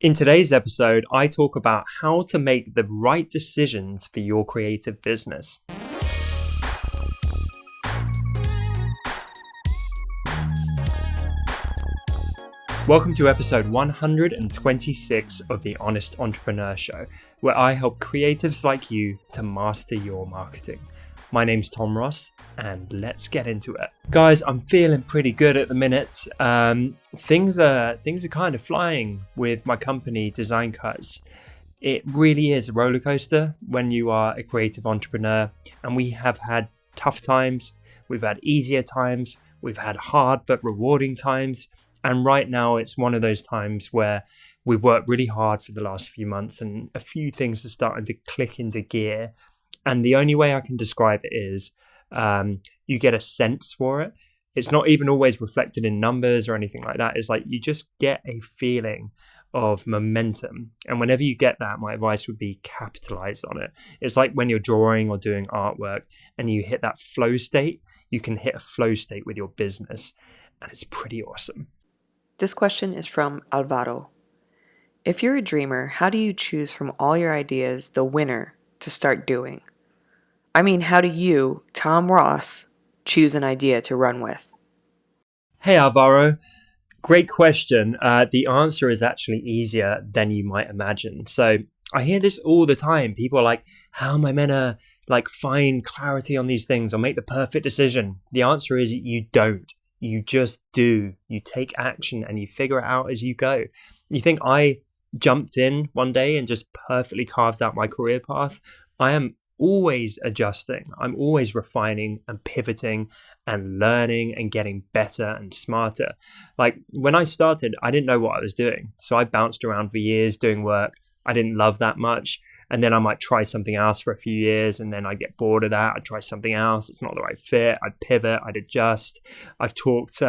In today's episode, I talk about how to make the right decisions for your creative business. Welcome to episode 126 of the Honest Entrepreneur Show, where I help creatives like you to master your marketing. My name's Tom Ross, and let's get into it. Guys, I'm feeling pretty good at the minute. Things are kind of flying with my company, Design Cuts. It really is a roller coaster when you are a creative entrepreneur, and we have had tough times, we've had easier times, we've had hard but rewarding times. And right now, it's one of those times where we worked really hard for the last few months and a few things are starting to click into gear. And the only way I can describe it is you get a sense for it. It's not even always reflected in numbers or anything like that. It's like you just get a feeling of momentum. And whenever you get that, my advice would be capitalize on it. It's like when you're drawing or doing artwork and you hit that flow state, you can hit a flow state with your business. And it's pretty awesome. This question is from Alvaro. If you're a dreamer, how do you choose from all your ideas the winner to start doing? I mean, how do you, Tom Ross, choose an idea to run with? Hey Alvaro, great question. The answer is actually easier than you might imagine. So I hear this all the time. People are like, how am I meant to find clarity on these things or make the perfect decision? The answer is you don't. You just do. You take action and you figure it out as you go. You think I jumped in one day and just perfectly carved out my career path? I am always adjusting. I'm always refining and pivoting and learning and getting better and smarter. Like when I started, I didn't know what I was doing. So I bounced around for years doing work I didn't love that much. And then I might try something else for a few years and then I get bored of that. I'd try something else. It's not the right fit. I'd pivot. I'd adjust. I've talked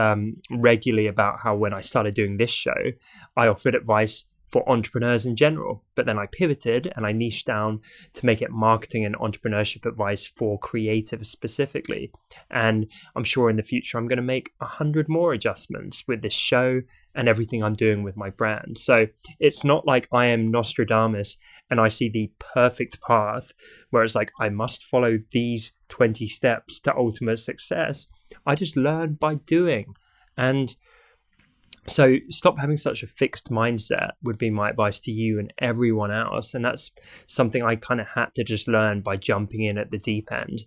regularly about how when I started doing this show, I offered advice for entrepreneurs in general. But then I pivoted and I niched down to make it marketing and entrepreneurship advice for creatives specifically. And I'm sure in the future, I'm going to make 100 more adjustments with this show and everything I'm doing with my brand. So it's not like I am Nostradamus and I see the perfect path where it's like, I must follow these 20 steps to ultimate success. I just learn by doing. And so stop having such a fixed mindset would be my advice to you and everyone else. And that's something I kind of had to just learn by jumping in at the deep end.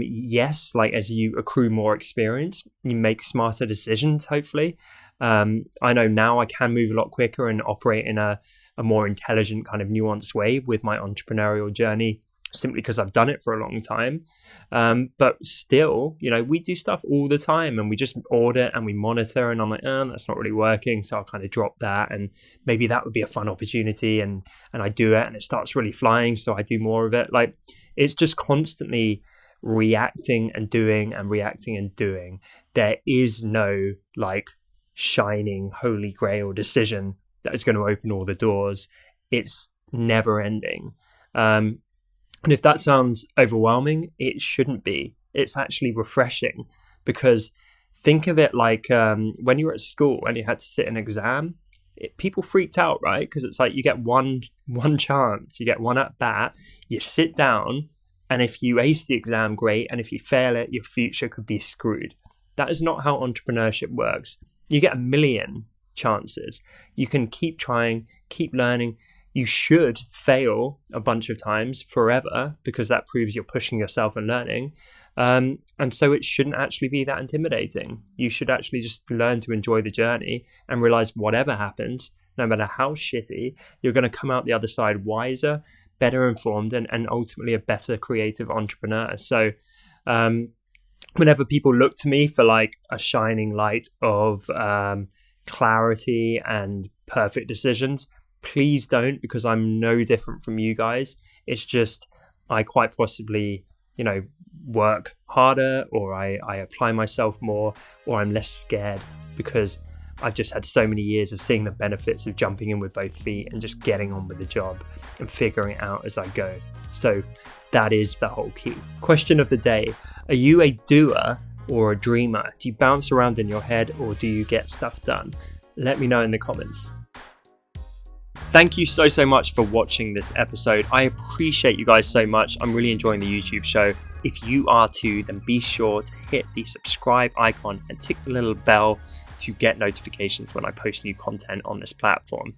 Yes, as you accrue more experience, you make smarter decisions, hopefully. I know now I can move a lot quicker and operate in a more intelligent kind of nuanced way with my entrepreneurial journey, simply because I've done it for a long time. But still, we do stuff all the time and we just audit and we monitor and I'm like, that's not really working. So I'll kind of drop that and maybe that would be a fun opportunity and I do it and it starts really flying. So I do more of it. It's just constantly reacting and doing and reacting and doing. There is no shining holy grail decision that is going to open all the doors. It's never ending. And if that sounds overwhelming, it shouldn't be. It's actually refreshing because think of it like when you were at school and you had to sit an exam, people freaked out, right? Because it's like you get one chance, you get one at bat, you sit down, and if you ace the exam, great. And if you fail it, your future could be screwed. That is not how entrepreneurship works. You get a million chances. You can keep trying, keep learning. You should fail a bunch of times forever because that proves you're pushing yourself and learning. And so it shouldn't actually be that intimidating. You should actually just learn to enjoy the journey and realize whatever happens, no matter how shitty, you're going to come out the other side wiser, better informed, and ultimately a better creative entrepreneur. So whenever people look to me for a shining light of clarity and perfect decisions, please don't, because I'm no different from you guys. It's just I quite possibly, work harder or I apply myself more or I'm less scared because I've just had so many years of seeing the benefits of jumping in with both feet and just getting on with the job and figuring it out as I go. So that is the whole key. Question of the day. Are you a doer or a dreamer? Do you bounce around in your head or do you get stuff done? Let me know in the comments. Thank you so much for watching this episode. I appreciate you guys so much. I'm really enjoying the YouTube show. If you are too, then be sure to hit the subscribe icon and tick the little bell to get notifications when I post new content on this platform.